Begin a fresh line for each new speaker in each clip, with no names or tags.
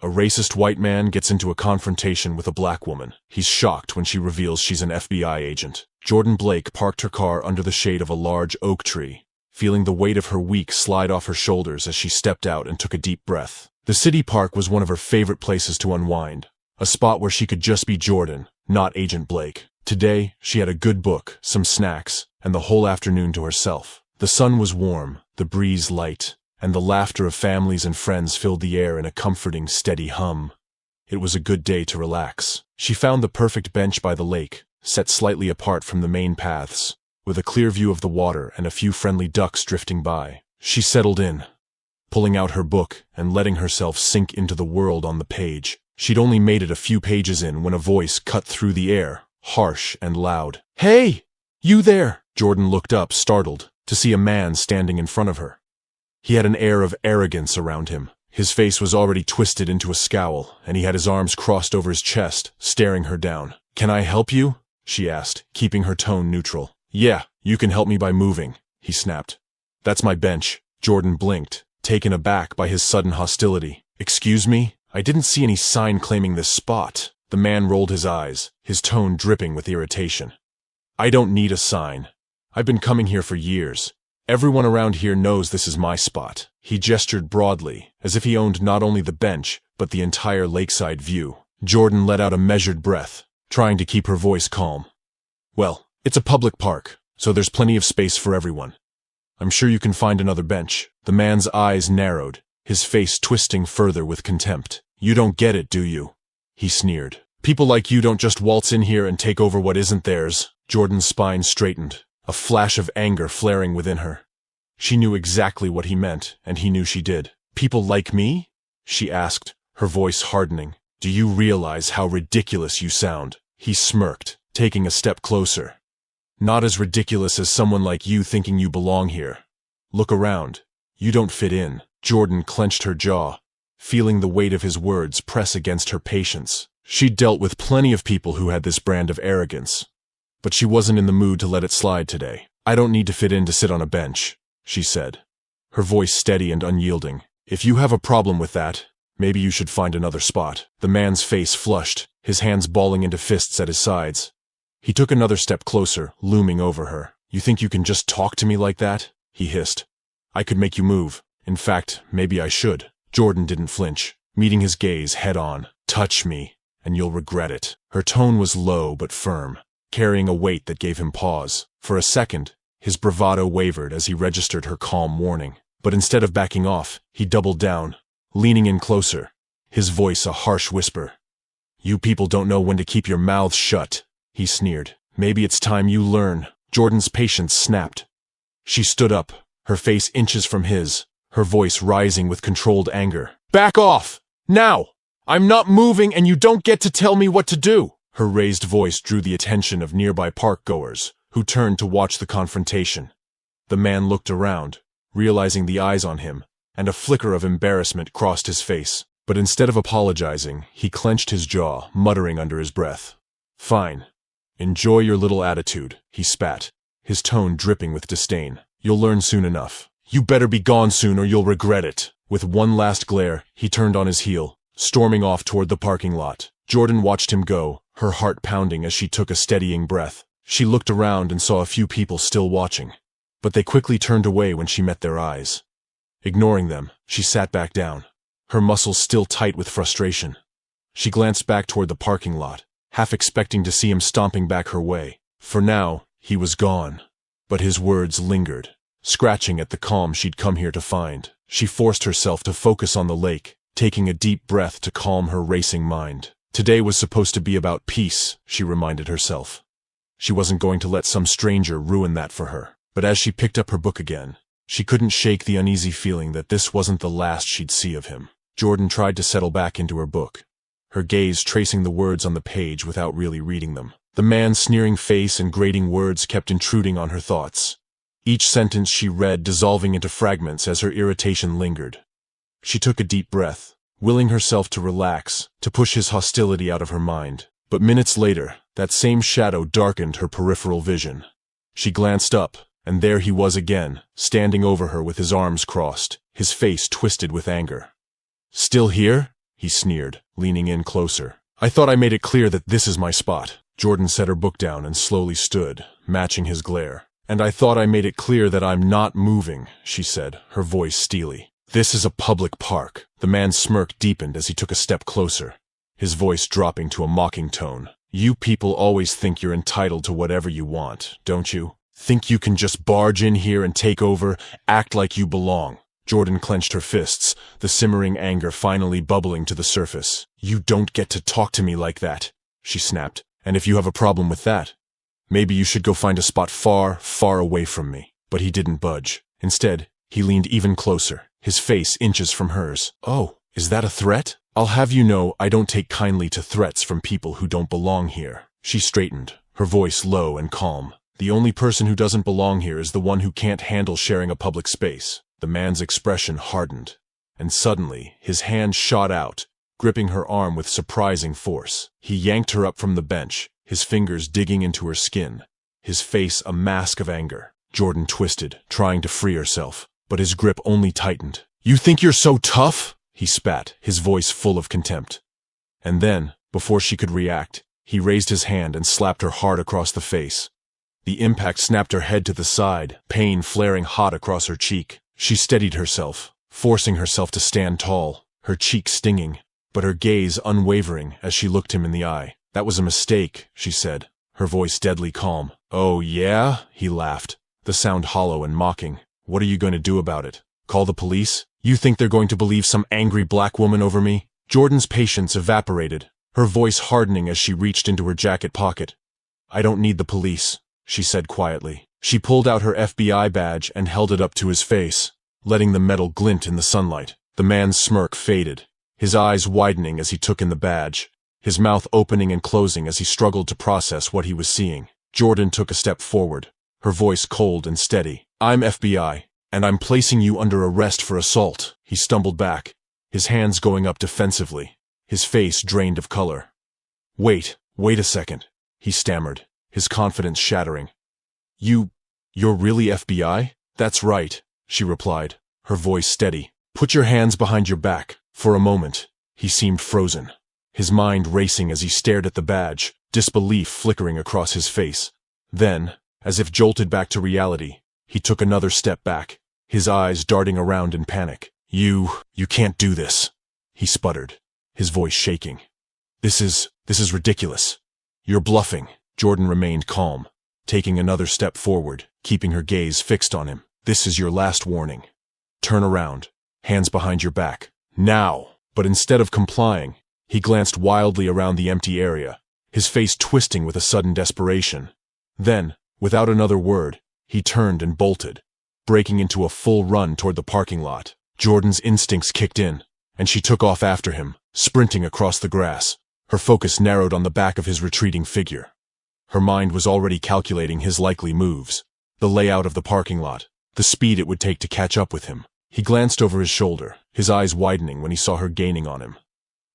A racist white man gets into a confrontation with a black woman. He's shocked when she reveals she's an FBI agent. Jordan Blake parked her car under the shade of a large oak tree, feeling the weight of her week slide off her shoulders as she stepped out and took a deep breath. The city park was one of her favorite places to unwind, a spot where she could just be Jordan, not Agent Blake. Today, she had a good book, some snacks, and the whole afternoon to herself. The sun was warm, the breeze light, and the laughter of families and friends filled the air in a comforting, steady hum. It was a good day to relax. She found the perfect bench by the lake, set slightly apart from the main paths, with a clear view of the water and a few friendly ducks drifting by. She settled in, pulling out her book and letting herself sink into the world on the page. She'd only made it a few pages in when a voice cut through the air, harsh and loud. "Hey! You there!" Jordan looked up, startled, to see a man standing in front of her. He had an air of arrogance around him. His face was already twisted into a scowl, and he had his arms crossed over his chest, staring her down. "Can I help you?" she asked, keeping her tone neutral. "Yeah, you can help me by moving," he snapped. "That's my bench." Jordan blinked, taken aback by his sudden hostility. "Excuse me? I didn't see any sign claiming this spot." The man rolled his eyes, his tone dripping with irritation. "I don't need a sign. I've been coming here for years. Everyone around here knows this is my spot." He gestured broadly, as if he owned not only the bench, but the entire lakeside view. Jordan let out a measured breath, trying to keep her voice calm. "Well, it's a public park, so there's plenty of space for everyone. I'm sure you can find another bench." The man's eyes narrowed, his face twisting further with contempt. "You don't get it, do you?" he sneered. "People like you don't just waltz in here and take over what isn't theirs." Jordan's spine straightened, a flash of anger flaring within her. She knew exactly what he meant, and he knew she did. "People like me?" she asked, her voice hardening. "Do you realize how ridiculous you sound?" He smirked, taking a step closer. "Not as ridiculous as someone like you thinking you belong here. Look around. You don't fit in." Jordan clenched her jaw, feeling the weight of his words press against her patience. She'd dealt with plenty of people who had this brand of arrogance, but she wasn't in the mood to let it slide today. "I don't need to fit in to sit on a bench," she said, her voice steady and unyielding. "If you have a problem with that, maybe you should find another spot." The man's face flushed, his hands balling into fists at his sides. He took another step closer, looming over her. "You think you can just talk to me like that?" he hissed. "I could make you move. In fact, maybe I should." Jordan didn't flinch, meeting his gaze head on. "Touch me, and you'll regret it." Her tone was low but firm, carrying a weight that gave him pause. For a second, his bravado wavered as he registered her calm warning. But instead of backing off, he doubled down, leaning in closer, his voice a harsh whisper. "You people don't know when to keep your mouths shut," he sneered. "Maybe it's time you learn." Jordan's patience snapped. She stood up, her face inches from his, her voice rising with controlled anger. "Back off! Now! I'm not moving and you don't get to tell me what to do!" Her raised voice drew the attention of nearby park-goers, who turned to watch the confrontation. The man looked around, realizing the eyes on him, and a flicker of embarrassment crossed his face. But instead of apologizing, he clenched his jaw, muttering under his breath. "Fine. Enjoy your little attitude," he spat, his tone dripping with disdain. "You'll learn soon enough. You better be gone soon or you'll regret it." With one last glare, he turned on his heel, storming off toward the parking lot. Jordan watched him go, her heart pounding as she took a steadying breath. She looked around and saw a few people still watching, but they quickly turned away when she met their eyes. Ignoring them, she sat back down, her muscles still tight with frustration. She glanced back toward the parking lot, half expecting to see him stomping back her way. For now, he was gone. But his words lingered, scratching at the calm she'd come here to find. She forced herself to focus on the lake, taking a deep breath to calm her racing mind. Today was supposed to be about peace, she reminded herself. She wasn't going to let some stranger ruin that for her. But as she picked up her book again, she couldn't shake the uneasy feeling that this wasn't the last she'd see of him. Jordan tried to settle back into her book, her gaze tracing the words on the page without really reading them. The man's sneering face and grating words kept intruding on her thoughts, each sentence she read dissolving into fragments as her irritation lingered. She took a deep breath, willing herself to relax, to push his hostility out of her mind. But minutes later, that same shadow darkened her peripheral vision. She glanced up, and there he was again, standing over her with his arms crossed, his face twisted with anger. "Still here?" he sneered, leaning in closer. I thought I made it clear that this is my spot. Jordan set her book down and slowly stood, matching his glare. And I thought I made it clear that I'm not moving, she said, her voice steely. This is a public park. The man's smirk deepened as he took a step closer, his voice dropping to a mocking tone. You people always think you're entitled to whatever you want, don't you? Think you can just barge in here and take over, act like you belong. Jordan clenched her fists, the simmering anger finally bubbling to the surface. You don't get to talk to me like that, she snapped. And if you have a problem with that, maybe you should go find a spot far, far away from me. But he didn't budge. Instead, he leaned even closer, his face inches from hers. Oh, is that a threat? I'll have you know I don't take kindly to threats from people who don't belong here. She straightened, her voice low and calm. The only person who doesn't belong here is the one who can't handle sharing a public space. The man's expression hardened, and suddenly his hand shot out, gripping her arm with surprising force. He yanked her up from the bench, his fingers digging into her skin, his face a mask of anger. Jordan twisted, trying to free herself, but his grip only tightened. You think you're so tough? He spat, his voice full of contempt. And then, before she could react, he raised his hand and slapped her hard across the face. The impact snapped her head to the side, pain flaring hot across her cheek. She steadied herself, forcing herself to stand tall, her cheek stinging, but her gaze unwavering as she looked him in the eye. That was a mistake, she said, her voice deadly calm. Oh, yeah? He laughed, the sound hollow and mocking. What are you going to do about it? Call the police? You think they're going to believe some angry black woman over me? Jordan's patience evaporated, her voice hardening as she reached into her jacket pocket. I don't need the police, she said quietly. She pulled out her FBI badge and held it up to his face, letting the metal glint in the sunlight. The man's smirk faded, his eyes widening as he took in the badge, his mouth opening and closing as he struggled to process what he was seeing. Jordan took a step forward, her voice cold and steady. I'm FBI, and I'm placing you under arrest for assault. He stumbled back, his hands going up defensively, his face drained of color. Wait a second, he stammered, his confidence shattering. You're really FBI? That's right, she replied, her voice steady. Put your hands behind your back. For a moment, he seemed frozen, his mind racing as he stared at the badge, disbelief flickering across his face. Then, as if jolted back to reality, he took another step back, his eyes darting around in panic. You can't do this, he sputtered, his voice shaking. This is ridiculous. You're bluffing. Jordan remained calm, taking another step forward, keeping her gaze fixed on him. This is your last warning. Turn around, hands behind your back. Now! But instead of complying, he glanced wildly around the empty area, his face twisting with a sudden desperation. Then, without another word, he turned and bolted, breaking into a full run toward the parking lot. Jordan's instincts kicked in, and she took off after him, sprinting across the grass, her focus narrowed on the back of his retreating figure. Her mind was already calculating his likely moves, the layout of the parking lot, the speed it would take to catch up with him. He glanced over his shoulder, his eyes widening when he saw her gaining on him.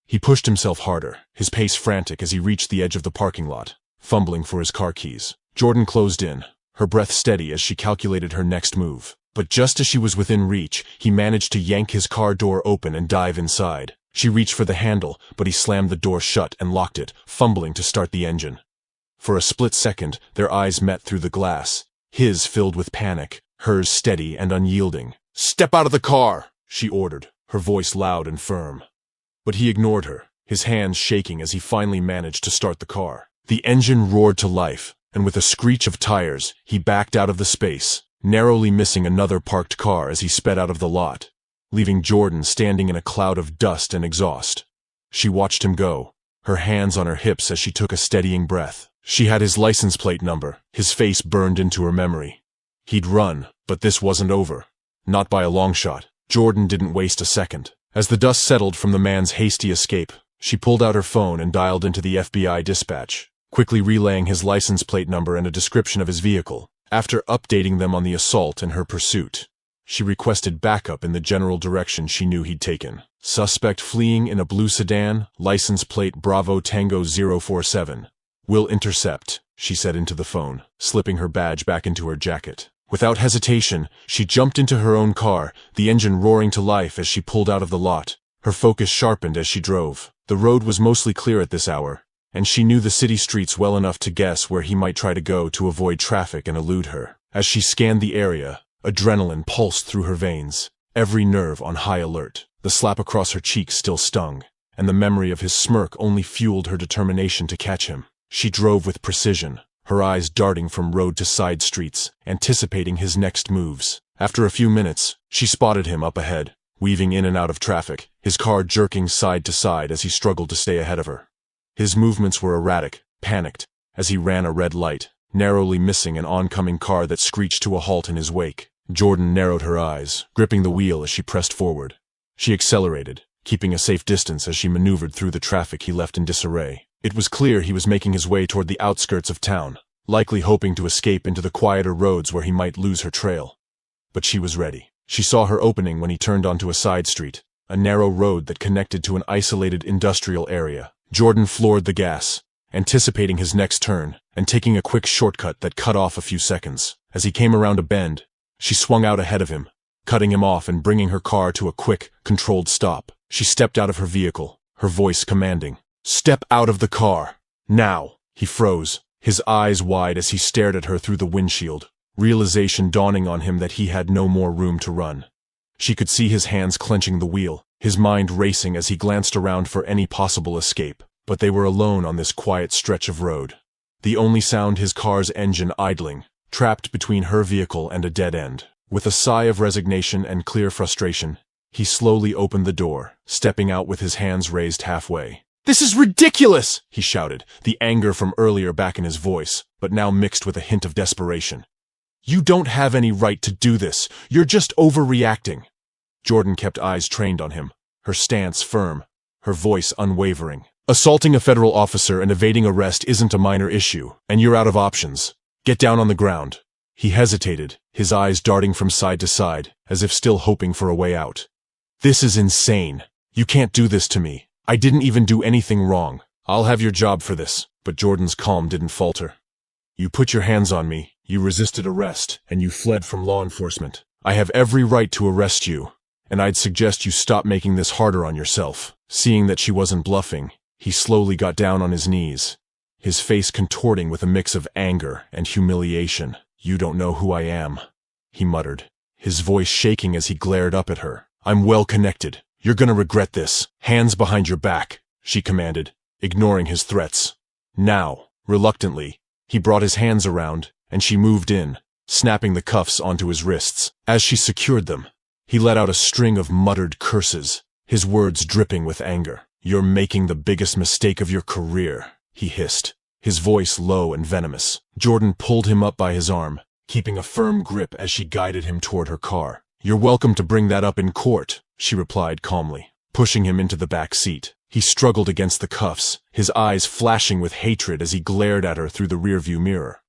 He pushed himself harder, his pace frantic as he reached the edge of the parking lot, fumbling for his car keys. Jordan closed in, her breath steady as she calculated her next move. But just as she was within reach, he managed to yank his car door open and dive inside. She reached for the handle, but he slammed the door shut and locked it, fumbling to start the engine. For a split second, their eyes met through the glass, his filled with panic, hers steady and unyielding. Step out of the car, she ordered, her voice loud and firm. But he ignored her, his hands shaking as he finally managed to start the car. The engine roared to life, and with a screech of tires, he backed out of the space, narrowly missing another parked car as he sped out of the lot, leaving Jordan standing in a cloud of dust and exhaust. She watched him go, her hands on her hips as she took a steadying breath. She had his license plate number, his face burned into her memory. He'd run, but this wasn't over. Not by a long shot. Jordan didn't waste a second. As the dust settled from the man's hasty escape, she pulled out her phone and dialed into the FBI dispatch, quickly relaying his license plate number and a description of his vehicle. After updating them on the assault and her pursuit, she requested backup in the general direction she knew he'd taken. Suspect fleeing in a blue sedan, license plate Bravo Tango 047. Will intercept, she said into the phone, slipping her badge back into her jacket. Without hesitation, she jumped into her own car, the engine roaring to life as she pulled out of the lot, Her focus sharpened as she drove. The road was mostly clear at this hour, and she knew the city streets well enough to guess where he might try to go to avoid traffic and elude her. As she scanned the area, adrenaline pulsed through her veins, every nerve on high alert. The slap across her cheek still stung, and the memory of his smirk only fueled her determination to catch him. She drove with precision, her eyes darting from road to side streets, anticipating his next moves. After a few minutes, she spotted him up ahead, weaving in and out of traffic, his car jerking side to side as he struggled to stay ahead of her. His movements were erratic, panicked, as he ran a red light, narrowly missing an oncoming car that screeched to a halt in his wake. Jordan narrowed her eyes, gripping the wheel as she pressed forward. She accelerated, keeping a safe distance as she maneuvered through the traffic he left in disarray. It was clear he was making his way toward the outskirts of town, likely hoping to escape into the quieter roads where he might lose her trail. But she was ready. She saw her opening when he turned onto a side street, a narrow road that connected to an isolated industrial area. Jordan floored the gas, anticipating his next turn, and taking a quick shortcut that cut off a few seconds. As he came around a bend, she swung out ahead of him, cutting him off and bringing her car to a quick, controlled stop. She stepped out of her vehicle, her voice commanding, "Step out of the car! Now!" He froze, his eyes wide as he stared at her through the windshield, realization dawning on him that he had no more room to run. She could see his hands clenching the wheel, his mind racing as he glanced around for any possible escape. But they were alone on this quiet stretch of road. The only sound his car's engine idling, trapped between her vehicle and a dead end. With a sigh of resignation and clear frustration, he slowly opened the door, stepping out with his hands raised halfway. "This is ridiculous!" he shouted, the anger from earlier back in his voice, but now mixed with a hint of desperation. "You don't have any right to do this. You're just overreacting." Jordan kept eyes trained on him, her stance firm, her voice unwavering. "Assaulting a federal officer and evading arrest isn't a minor issue, and you're out of options. Get down on the ground." He hesitated, his eyes darting from side to side, as if still hoping for a way out. "This is insane. You can't do this to me. I didn't even do anything wrong. I'll have your job for this." But Jordan's calm didn't falter. "You put your hands on me, you resisted arrest, and you fled from law enforcement. I have every right to arrest you, and I'd suggest you stop making this harder on yourself." Seeing that she wasn't bluffing, he slowly got down on his knees, his face contorting with a mix of anger and humiliation. "You don't know who I am," he muttered, his voice shaking as he glared up at her. "I'm well connected. You're gonna regret this. Hands behind your back," she commanded, ignoring his threats. Now, reluctantly, he brought his hands around, and she moved in, snapping the cuffs onto his wrists. As she secured them, he let out a string of muttered curses, his words dripping with anger. "You're making the biggest mistake of your career," he hissed, his voice low and venomous. Jordan pulled him up by his arm, keeping a firm grip as she guided him toward her car. "You're welcome to bring that up in court," she replied calmly, pushing him into the back seat. He struggled against the cuffs, his eyes flashing with hatred as he glared at her through the rearview mirror.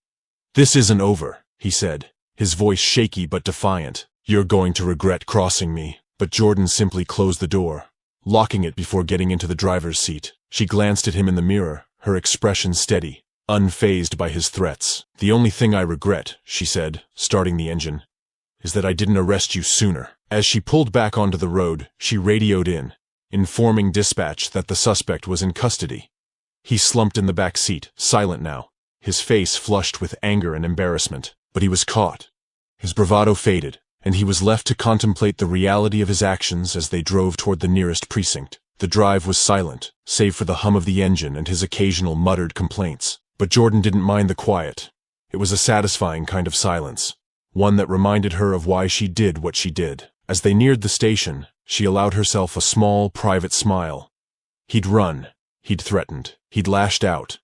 "This isn't over," he said, his voice shaky but defiant. "You're going to regret crossing me." But Jordan simply closed the door, locking it before getting into the driver's seat. She glanced at him in the mirror, her expression steady, unfazed by his threats. "The only thing I regret," she said, starting the engine, "is that I didn't arrest you sooner." As she pulled back onto the road, she radioed in, informing dispatch that the suspect was in custody. He slumped in the back seat, silent now, his face flushed with anger and embarrassment. But he was caught. His bravado faded, and he was left to contemplate the reality of his actions as they drove toward the nearest precinct. The drive was silent, save for the hum of the engine and his occasional muttered complaints. But Jordan didn't mind the quiet. It was a satisfying kind of silence, one that reminded her of why she did what she did. As they neared the station, she allowed herself a small, private smile. He'd run, he'd threatened, he'd lashed out.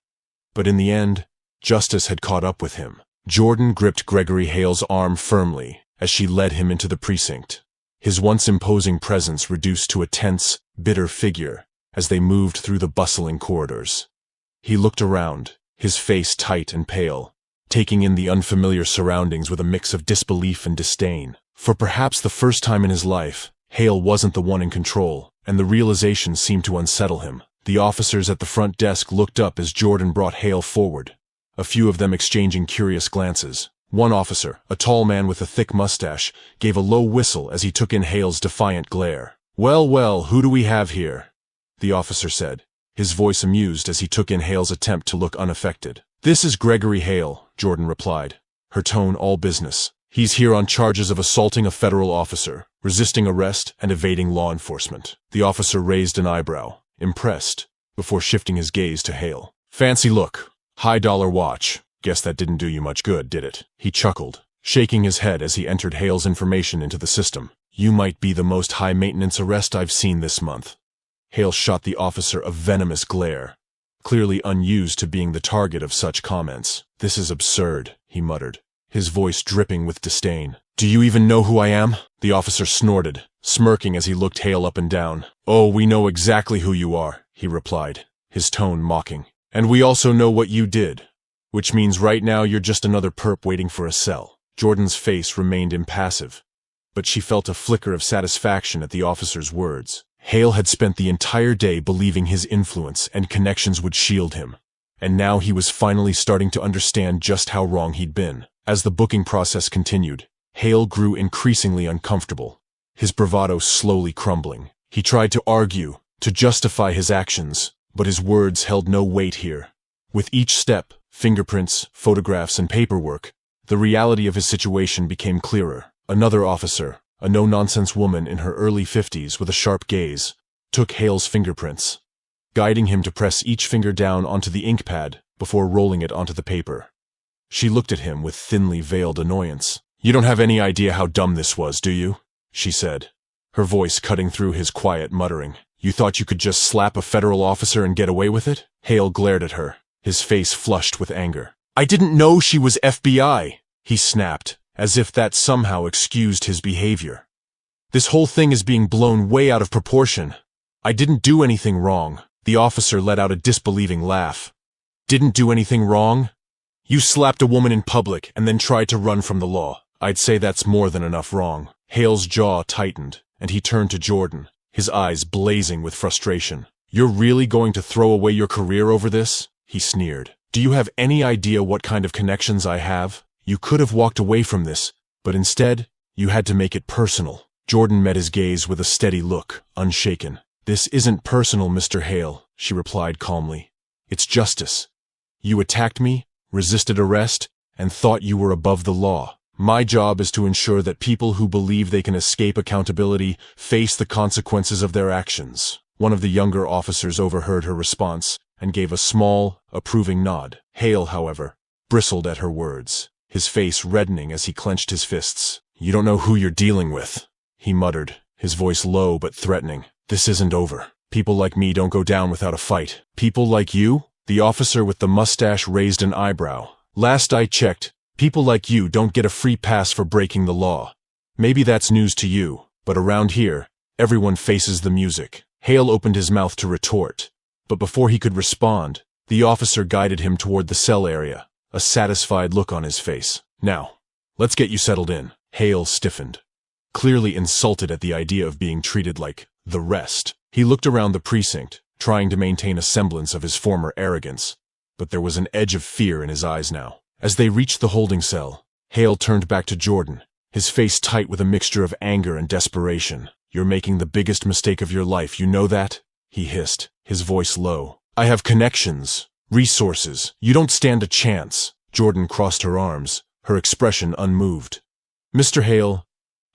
But in the end, justice had caught up with him. Jordan gripped Gregory Hale's arm firmly as she led him into the precinct, his once imposing presence reduced to a tense, bitter figure as they moved through the bustling corridors. He looked around, his face tight and pale, taking in the unfamiliar surroundings with a mix of disbelief and disdain. For perhaps the first time in his life, Hale wasn't the one in control, and the realization seemed to unsettle him. The officers at the front desk looked up as Jordan brought Hale forward, a few of them exchanging curious glances. One officer, a tall man with a thick mustache, gave a low whistle as he took in Hale's defiant glare. Well, well, who do we have here? The officer said, his voice amused as he took in Hale's attempt to look unaffected. This is Gregory Hale, Jordan replied, her tone all business. He's here on charges of assaulting a federal officer, resisting arrest, and evading law enforcement. The officer raised an eyebrow, impressed, before shifting his gaze to Hale. Fancy look. High-dollar watch. Guess that didn't do you much good, did it? He chuckled, shaking his head as he entered Hale's information into the system. You might be the most high-maintenance arrest I've seen this month. Hale shot the officer a venomous glare, clearly unused to being the target of such comments. This is absurd, he muttered, his voice dripping with disdain. Do you even know who I am? The officer snorted, smirking as he looked Hale up and down. Oh, we know exactly who you are, he replied, his tone mocking. And we also know what you did, which means right now you're just another perp waiting for a cell. Jordan's face remained impassive, but she felt a flicker of satisfaction at the officer's words. Hale had spent the entire day believing his influence and connections would shield him, and now he was finally starting to understand just how wrong he'd been. As the booking process continued, Hale grew increasingly uncomfortable, his bravado slowly crumbling. He tried to argue, to justify his actions, but his words held no weight here. With each step, fingerprints, photographs, and paperwork, the reality of his situation became clearer. Another officer, a no-nonsense woman in her early 50s with a sharp gaze, took Hale's fingerprints, guiding him to press each finger down onto the ink pad before rolling it onto the paper. She looked at him with thinly veiled annoyance. You don't have any idea how dumb this was, do you? She said, her voice cutting through his quiet muttering. You thought you could just slap a federal officer and get away with it? Hale glared at her, his face flushed with anger. I didn't know she was FBI, he snapped, as if that somehow excused his behavior. This whole thing is being blown way out of proportion. I didn't do anything wrong. The officer let out a disbelieving laugh. Didn't do anything wrong? You slapped a woman in public and then tried to run from the law. I'd say that's more than enough wrong. Hale's jaw tightened, and he turned to Jordan, his eyes blazing with frustration. You're really going to throw away your career over this? He sneered. Do you have any idea what kind of connections I have? You could have walked away from this, but instead, you had to make it personal. Jordan met his gaze with a steady look, unshaken. This isn't personal, Mr. Hale, she replied calmly. It's justice. You attacked me, resisted arrest, and thought you were above the law. My job is to ensure that people who believe they can escape accountability face the consequences of their actions. One of the younger officers overheard her response and gave a small, approving nod. Hale, however, bristled at her words, his face reddening as he clenched his fists. You don't know who you're dealing with, he muttered, his voice low but threatening. This isn't over. People like me don't go down without a fight. People like you? The officer with the mustache raised an eyebrow. Last I checked, people like you don't get a free pass for breaking the law. Maybe that's news to you, but around here, everyone faces the music. Hale opened his mouth to retort, but before he could respond, the officer guided him toward the cell area, a satisfied look on his face. Now, let's get you settled in. Hale stiffened, clearly insulted at the idea of being treated like the rest. He looked around the precinct, trying to maintain a semblance of his former arrogance, but there was an edge of fear in his eyes now. As they reached the holding cell, Hale turned back to Jordan, his face tight with a mixture of anger and desperation. You're making the biggest mistake of your life, you know that? He hissed, his voice low. I have connections, resources. You don't stand a chance. Jordan crossed her arms, her expression unmoved. Mr. Hale,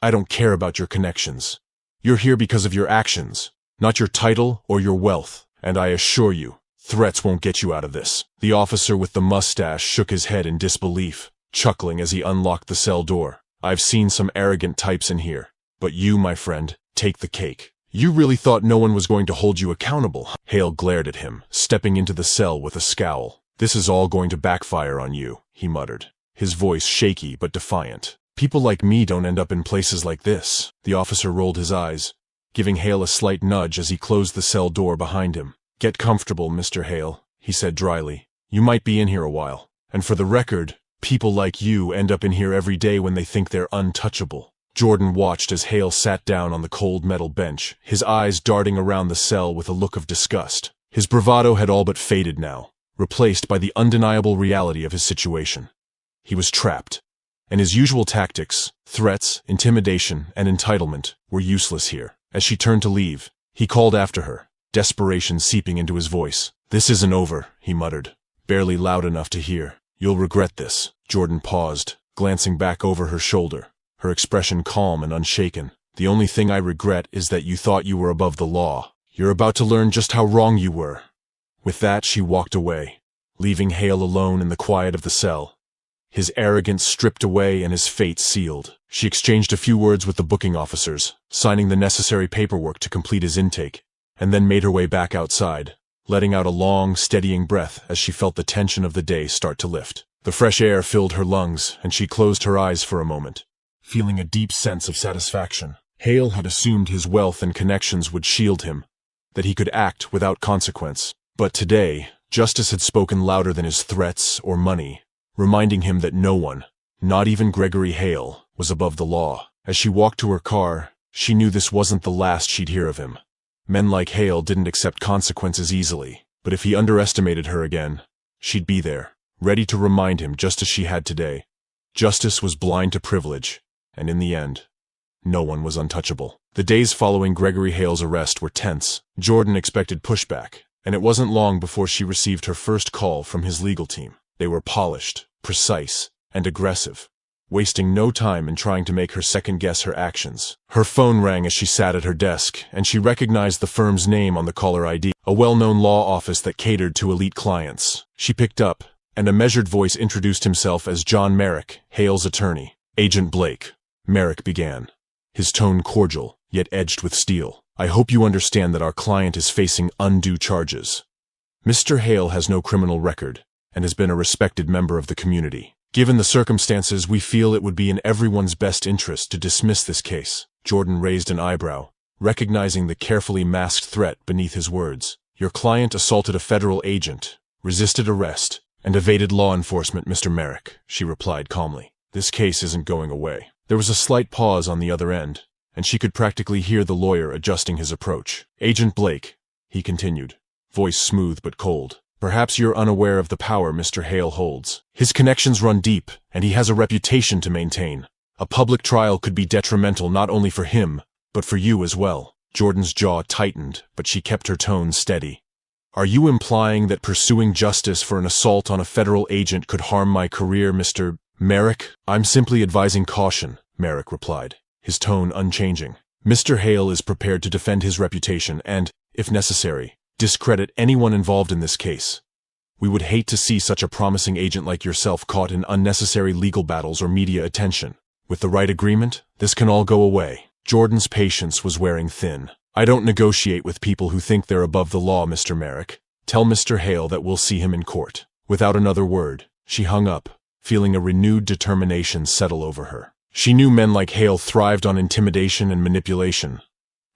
I don't care about your connections. You're here because of your actions, not your title or your wealth, and I assure you, threats won't get you out of this. The officer with the mustache shook his head in disbelief, chuckling as he unlocked the cell door. I've seen some arrogant types in here, but you, my friend, take the cake. You really thought no one was going to hold you accountable? Hale glared at him, stepping into the cell with a scowl. This is all going to backfire on you, he muttered, his voice shaky but defiant. People like me don't end up in places like this. The officer rolled his eyes, giving Hale a slight nudge as he closed the cell door behind him. Get comfortable, Mr. Hale, he said dryly. You might be in here a while. And for the record, people like you end up in here every day when they think they're untouchable. Jordan watched as Hale sat down on the cold metal bench, his eyes darting around the cell with a look of disgust. His bravado had all but faded now, replaced by the undeniable reality of his situation. He was trapped, and his usual tactics, threats, intimidation, and entitlement, were useless here. As she turned to leave, he called after her, desperation seeping into his voice. "This isn't over," he muttered, barely loud enough to hear. "You'll regret this." Jordan paused, glancing back over her shoulder, her expression calm and unshaken. "The only thing I regret is that you thought you were above the law. You're about to learn just how wrong you were." With that, she walked away, leaving Hale alone in the quiet of the cell, his arrogance stripped away and his fate sealed. She exchanged a few words with the booking officers, signing the necessary paperwork to complete his intake, and then made her way back outside, letting out a long, steadying breath as she felt the tension of the day start to lift. The fresh air filled her lungs, and she closed her eyes for a moment, feeling a deep sense of satisfaction. Hale had assumed his wealth and connections would shield him, that he could act without consequence. But today, justice had spoken louder than his threats or money, reminding him that no one, not even Gregory Hale, was above the law. As she walked to her car, she knew this wasn't the last she'd hear of him. Men like Hale didn't accept consequences easily, but if he underestimated her again, she'd be there, ready to remind him just as she had today. Justice was blind to privilege, and in the end, no one was untouchable. The days following Gregory Hale's arrest were tense. Jordan expected pushback, and it wasn't long before she received her first call from his legal team. They were polished, precise, and aggressive, wasting no time in trying to make her second-guess her actions. Her phone rang as she sat at her desk, and she recognized the firm's name on the caller ID, a well-known law office that catered to elite clients. She picked up, and a measured voice introduced himself as John Merrick, Hale's attorney. "Agent Blake," Merrick began, his tone cordial, yet edged with steel. "I hope you understand that our client is facing undue charges. Mr. Hale has no criminal record and has been a respected member of the community. Given the circumstances, we feel it would be in everyone's best interest to dismiss this case." Jordan raised an eyebrow, recognizing the carefully masked threat beneath his words. "Your client assaulted a federal agent, resisted arrest, and evaded law enforcement, Mr. Merrick," she replied calmly. "This case isn't going away." There was a slight pause on the other end, and she could practically hear the lawyer adjusting his approach. "Agent Blake," he continued, voice smooth but cold, "perhaps you're unaware of the power Mr. Hale holds. His connections run deep, and he has a reputation to maintain. A public trial could be detrimental not only for him, but for you as well." Jordan's jaw tightened, but she kept her tone steady. "Are you implying that pursuing justice for an assault on a federal agent could harm my career, Mr. Merrick?" "I'm simply advising caution," Merrick replied, his tone unchanging. "Mr. Hale is prepared to defend his reputation and, if necessary, discredit anyone involved in this case. We would hate to see such a promising agent like yourself caught in unnecessary legal battles or media attention. With the right agreement, this can all go away." Jordan's patience was wearing thin. "I don't negotiate with people who think they're above the law, Mr. Merrick. Tell Mr. Hale that we'll see him in court." Without another word, she hung up, feeling a renewed determination settle over her. She knew men like Hale thrived on intimidation and manipulation.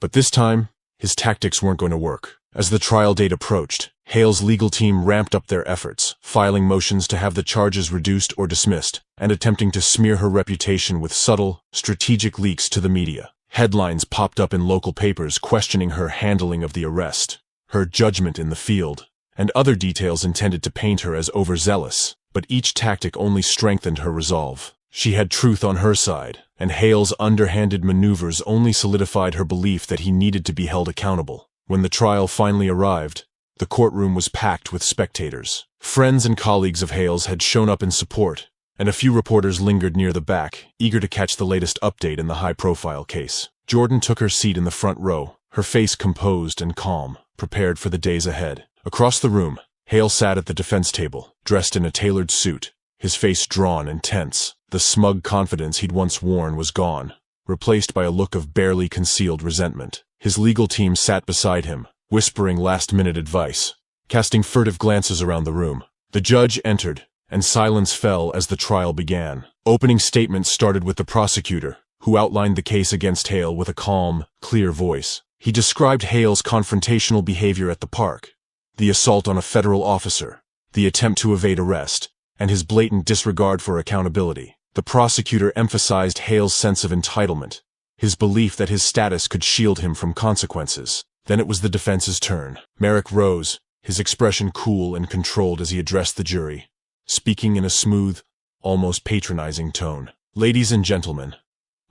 But this time, his tactics weren't going to work. As the trial date approached, Hale's legal team ramped up their efforts, filing motions to have the charges reduced or dismissed, and attempting to smear her reputation with subtle, strategic leaks to the media. Headlines popped up in local papers questioning her handling of the arrest, her judgment in the field, and other details intended to paint her as overzealous. But each tactic only strengthened her resolve. She had truth on her side, and Hale's underhanded maneuvers only solidified her belief that he needed to be held accountable. When the trial finally arrived, the courtroom was packed with spectators. Friends and colleagues of Hale's had shown up in support, and a few reporters lingered near the back, eager to catch the latest update in the high-profile case. Jordan took her seat in the front row, her face composed and calm, prepared for the days ahead. Across the room, Hale sat at the defense table, dressed in a tailored suit, his face drawn and tense. The smug confidence he'd once worn was gone, replaced by a look of barely concealed resentment. His legal team sat beside him, whispering last-minute advice, casting furtive glances around the room. The judge entered, and silence fell as the trial began. Opening statements started with the prosecutor, who outlined the case against Hale with a calm, clear voice. He described Hale's confrontational behavior at the park, the assault on a federal officer, the attempt to evade arrest, and his blatant disregard for accountability. The prosecutor emphasized Hale's sense of entitlement, his belief that his status could shield him from consequences. Then it was the defense's turn. Merrick rose, his expression cool and controlled as he addressed the jury, speaking in a smooth, almost patronizing tone. "Ladies and gentlemen,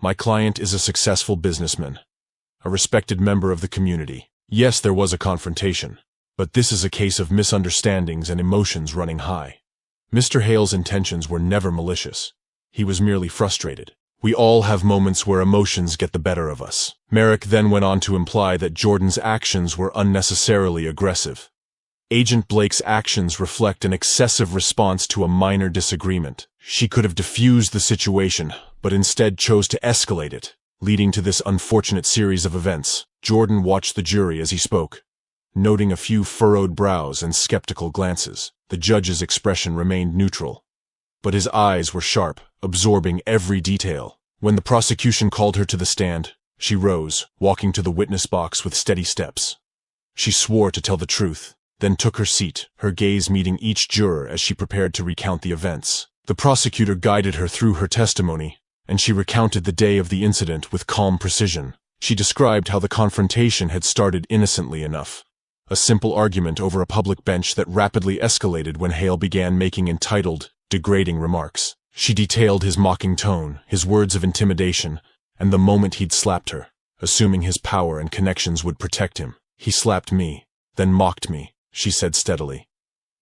my client is a successful businessman, a respected member of the community. Yes, there was a confrontation, but this is a case of misunderstandings and emotions running high. Mr. Hale's intentions were never malicious. He was merely frustrated. We all have moments where emotions get the better of us. Merrick then went on to imply that Jordan's actions were unnecessarily aggressive. Agent Blake's actions reflect an excessive response to a minor disagreement. She could have diffused the situation, but instead chose to escalate it, leading to this unfortunate series of events. Jordan watched the jury as he spoke, noting a few furrowed brows and skeptical glances. The judge's expression remained neutral, but his eyes were sharp, absorbing every detail. When the prosecution called her to the stand, she rose, walking to the witness box with steady steps. She swore to tell the truth, then took her seat, her gaze meeting each juror as she prepared to recount the events. The prosecutor guided her through her testimony, and she recounted the day of the incident with calm precision. She described how the confrontation had started innocently enough. A simple argument over a public bench that rapidly escalated when Hale began making entitled, degrading remarks. She detailed his mocking tone, his words of intimidation, and the moment he'd slapped her, assuming his power and connections would protect him. He slapped me, then mocked me, she said steadily.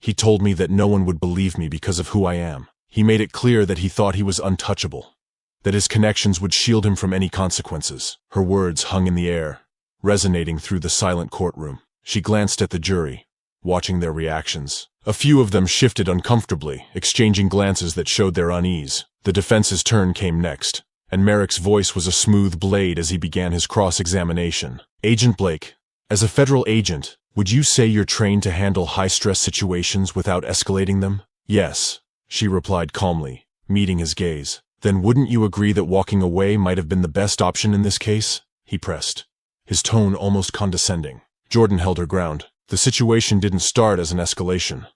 He told me that no one would believe me because of who I am. He made it clear that he thought he was untouchable, that his connections would shield him from any consequences. Her words hung in the air, resonating through the silent courtroom. She glanced at the jury, watching their reactions. A few of them shifted uncomfortably, exchanging glances that showed their unease. The defense's turn came next, and Merrick's voice was a smooth blade as he began his cross-examination. Agent Blake, as a federal agent, would you say you're trained to handle high-stress situations without escalating them? Yes, she replied calmly, meeting his gaze. Then wouldn't you agree that walking away might have been the best option in this case? He pressed, his tone almost condescending. Jordan held her ground. The situation didn't start as an escalation.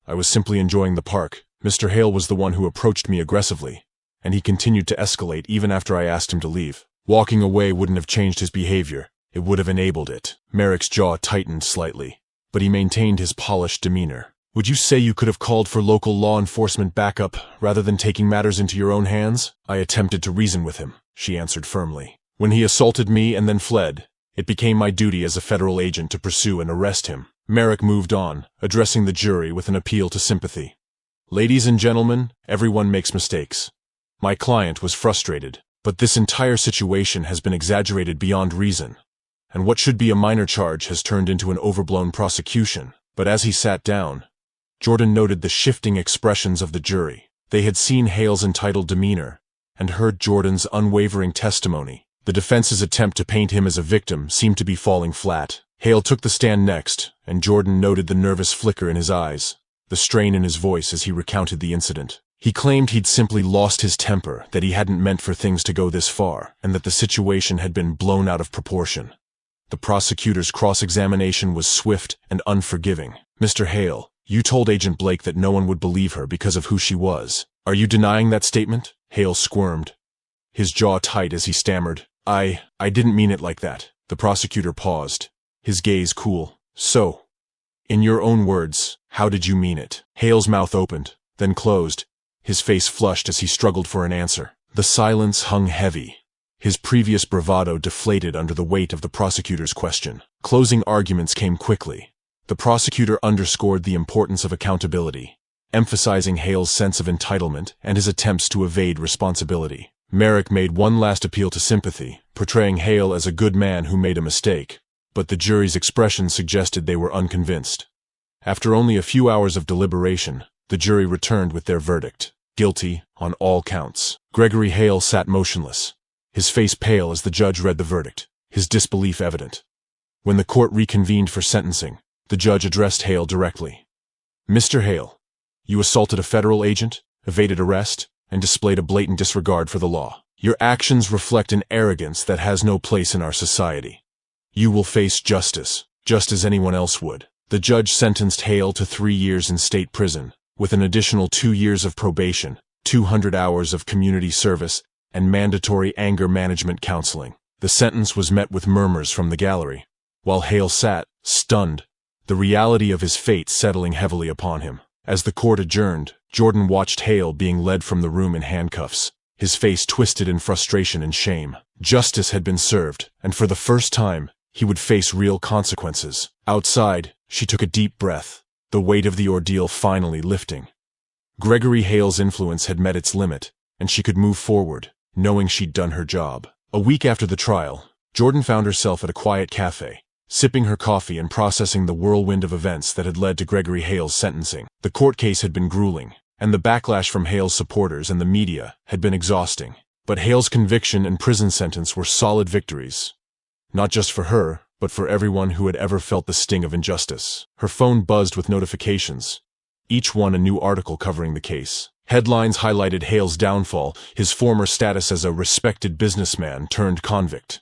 I was simply enjoying the park. Mr. Hale was the one who approached me aggressively, and he continued to escalate even after I asked him to leave. Walking away wouldn't have changed his behavior. It would have enabled it. Merrick's jaw tightened slightly, but he maintained his polished demeanor. Would you say you could have called for local law enforcement backup rather than taking matters into your own hands? I attempted to reason with him, she answered firmly. When he assaulted me and then fled, it became my duty as a federal agent to pursue and arrest him. Merrick moved on, addressing the jury with an appeal to sympathy. Ladies and gentlemen, everyone makes mistakes. My client was frustrated, but this entire situation has been exaggerated beyond reason, and what should be a minor charge has turned into an overblown prosecution. But as he sat down, Jordan noted the shifting expressions of the jury. They had seen Hale's entitled demeanor and heard Jordan's unwavering testimony. The defense's attempt to paint him as a victim seemed to be falling flat. Hale took the stand next, and Jordan noted the nervous flicker in his eyes, the strain in his voice as he recounted the incident. He claimed he'd simply lost his temper, that he hadn't meant for things to go this far, and that the situation had been blown out of proportion. The prosecutor's cross-examination was swift and unforgiving. Mr. Hale, you told Agent Blake that no one would believe her because of who she was. Are you denying that statement? Hale squirmed, his jaw tight as he stammered. I didn't mean it like that. The prosecutor paused, his gaze cool. So, in your own words, how did you mean it? Hale's mouth opened, then closed, his face flushed as he struggled for an answer. The silence hung heavy, his previous bravado deflated under the weight of the prosecutor's question. Closing arguments came quickly. The prosecutor underscored the importance of accountability, emphasizing Hale's sense of entitlement and his attempts to evade responsibility. Merrick made one last appeal to sympathy, portraying Hale as a good man who made a mistake, but the jury's expression suggested they were unconvinced. After only a few hours of deliberation, the jury returned with their verdict: guilty on all counts. Gregory Hale sat motionless, his face pale as the judge read the verdict, his disbelief evident. When the court reconvened for sentencing, the judge addressed Hale directly. Mr. Hale, you assaulted a federal agent, evaded arrest, and displayed a blatant disregard for the law. Your actions reflect an arrogance that has no place in our society. You will face justice, just as anyone else would. The judge sentenced Hale to 3 years in state prison, with an additional 2 years of probation, 200 hours of community service, and mandatory anger management counseling. The sentence was met with murmurs from the gallery, while Hale sat, stunned, the reality of his fate settling heavily upon him. As the court adjourned, Jordan watched Hale being led from the room in handcuffs, his face twisted in frustration and shame. Justice had been served, and for the first time, he would face real consequences. Outside, she took a deep breath, the weight of the ordeal finally lifting. Gregory Hale's influence had met its limit, and she could move forward, knowing she'd done her job. A week after the trial, Jordan found herself at a quiet cafe, sipping her coffee and processing the whirlwind of events that had led to Gregory Hale's sentencing. The court case had been grueling, and the backlash from Hale's supporters and the media had been exhausting. But Hale's conviction and prison sentence were solid victories. Not just for her, but for everyone who had ever felt the sting of injustice. Her phone buzzed with notifications, each one a new article covering the case. Headlines highlighted Hale's downfall, his former status as a respected businessman turned convict.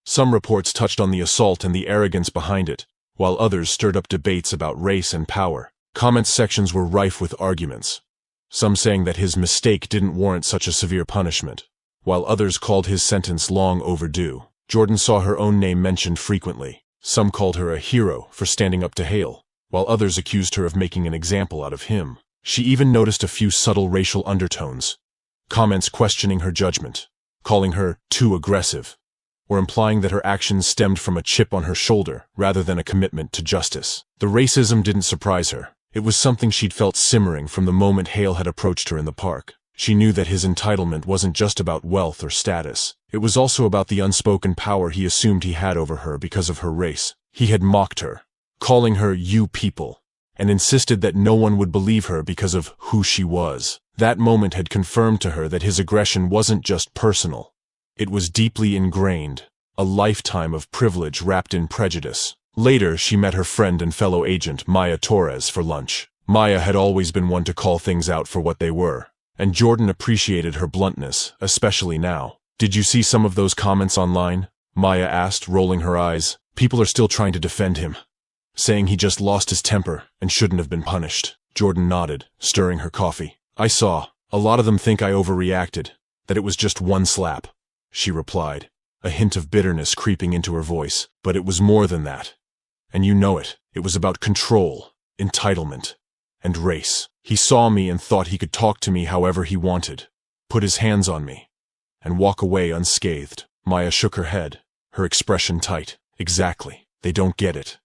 Some reports touched on the assault and the arrogance behind it, while others stirred up debates about race and power. Comment sections were rife with arguments, some saying that his mistake didn't warrant such a severe punishment, while others called his sentence long overdue. Jordan saw her own name mentioned frequently. Some called her a hero for standing up to Hale, while others accused her of making an example out of him. She even noticed a few subtle racial undertones, comments questioning her judgment, calling her too aggressive, or implying that her actions stemmed from a chip on her shoulder rather than a commitment to justice. The racism didn't surprise her. It was something she'd felt simmering from the moment Hale had approached her in the park. She knew that his entitlement wasn't just about wealth or status. It was also about the unspoken power he assumed he had over her because of her race. He had mocked her, calling her "you people," and insisted that no one would believe her because of who she was. That moment had confirmed to her that his aggression wasn't just personal. It was deeply ingrained, a lifetime of privilege wrapped in prejudice. Later, she met her friend and fellow agent, Maya Torres, for lunch. Maya had always been one to call things out for what they were, and Jordan appreciated her bluntness, especially now. "Did you see some of those comments online?" Maya asked, rolling her eyes. "People are still trying to defend him, saying he just lost his temper and shouldn't have been punished." Jordan nodded, stirring her coffee. "I saw. A lot of them think I overreacted, that it was just one slap," she replied, a hint of bitterness creeping into her voice. "But it was more than that. And you know it. It was about control, entitlement, and race. He saw me and thought he could talk to me however he wanted, put his hands on me, and walk away unscathed." Maya shook her head, her expression tight. "Exactly. They don't get it.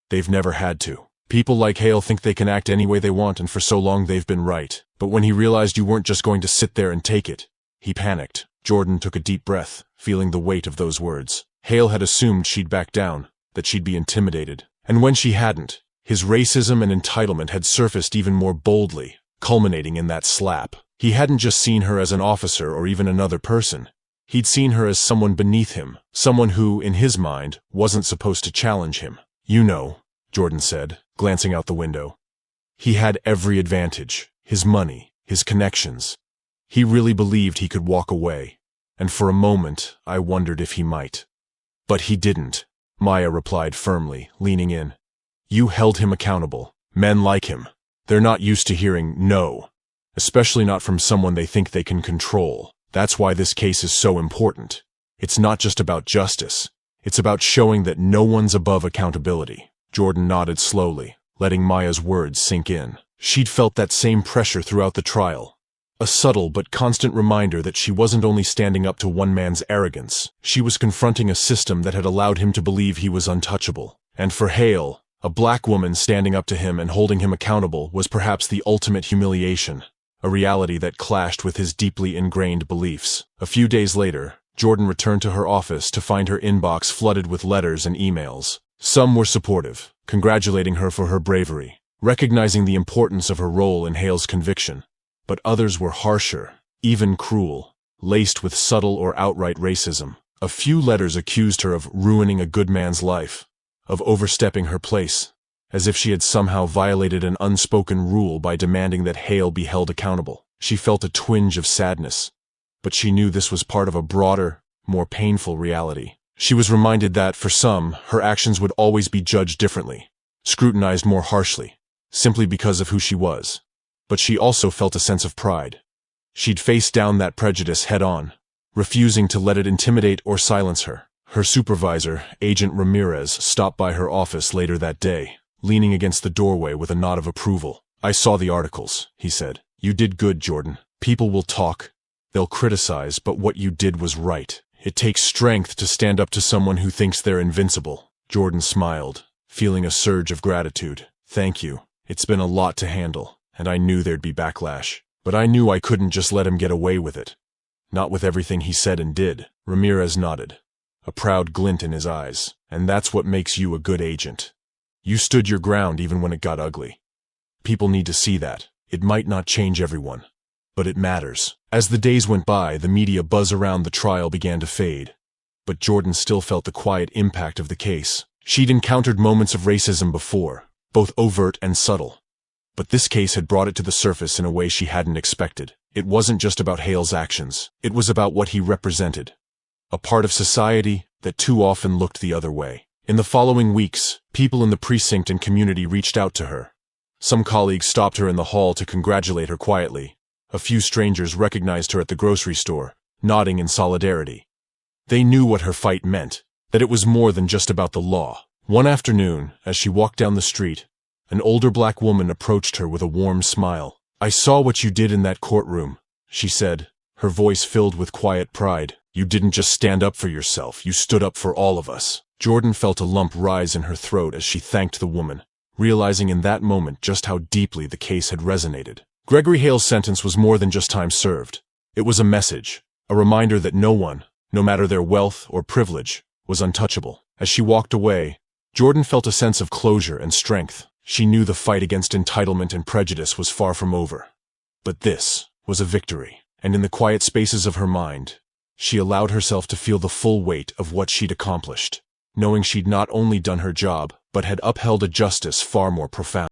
They've never had to. People like Hale think they can act any way they want, and for so long they've been right. But when he realized you weren't just going to sit there and take it, he panicked." Jordan took a deep breath, feeling the weight of those words. Hale had assumed she'd back down, that she'd be intimidated. And when she hadn't, his racism and entitlement had surfaced even more boldly, culminating in that slap. He hadn't just seen her as an officer or even another person. He'd seen her as someone beneath him, someone who, in his mind, wasn't supposed to challenge him. "You know," Jordan said, glancing out the window. "He had every advantage, his money, his connections. He really believed he could walk away, and for a moment I wondered if he might. But he didn't," Maya replied firmly, leaning in. "You held him accountable. Men like him, they're not used to hearing no, especially not from someone they think they can control. That's why this case is so important. It's not just about justice. It's about showing that no one's above accountability." Jordan nodded slowly, letting Maya's words sink in. She'd felt that same pressure throughout the trial. A subtle but constant reminder that she wasn't only standing up to one man's arrogance, she was confronting a system that had allowed him to believe he was untouchable. And for Hale, a black woman standing up to him and holding him accountable was perhaps the ultimate humiliation, a reality that clashed with his deeply ingrained beliefs. A few days later, Jordan returned to her office to find her inbox flooded with letters and emails. Some were supportive, congratulating her for her bravery, recognizing the importance of her role in Hale's conviction. But others were harsher, even cruel, laced with subtle or outright racism. A few letters accused her of ruining a good man's life, of overstepping her place, as if she had somehow violated an unspoken rule by demanding that Hale be held accountable. She felt a twinge of sadness, but she knew this was part of a broader, more painful reality. She was reminded that, for some, her actions would always be judged differently, scrutinized more harshly, simply because of who she was. But she also felt a sense of pride. She'd faced down that prejudice head-on, refusing to let it intimidate or silence her. Her supervisor, Agent Ramirez, stopped by her office later that day, leaning against the doorway with a nod of approval. "I saw the articles," he said. "You did good, Jordan. People will talk. They'll criticize, but what you did was right. It takes strength to stand up to someone who thinks they're invincible. Jordan smiled, feeling a surge of gratitude. Thank you. It's been a lot to handle, and I knew there'd be backlash. But I knew I couldn't just let him get away with it. Not with everything he said and did. Ramirez nodded, a proud glint in his eyes. And that's what makes you a good agent. You stood your ground even when it got ugly. People need to see that. It might not change everyone, but it matters. As the days went by, the media buzz around the trial began to fade. But Jordan still felt the quiet impact of the case. She'd encountered moments of racism before, both overt and subtle. But this case had brought it to the surface in a way she hadn't expected. It wasn't just about Hale's actions. It was about what he represented. A part of society that too often looked the other way. In the following weeks, people in the precinct and community reached out to her. Some colleagues stopped her in the hall to congratulate her quietly. A few strangers recognized her at the grocery store, nodding in solidarity. They knew what her fight meant, that it was more than just about the law. One afternoon, as she walked down the street, an older black woman approached her with a warm smile. "I saw what you did in that courtroom," she said, her voice filled with quiet pride. "You didn't just stand up for yourself, you stood up for all of us." Jordan felt a lump rise in her throat as she thanked the woman, realizing in that moment just how deeply the case had resonated. Gregory Hale's sentence was more than just time served. It was a message, a reminder that no one, no matter their wealth or privilege, was untouchable. As she walked away, Jordan felt a sense of closure and strength. She knew the fight against entitlement and prejudice was far from over. But this was a victory, and in the quiet spaces of her mind, she allowed herself to feel the full weight of what she'd accomplished, knowing she'd not only done her job, but had upheld a justice far more profound.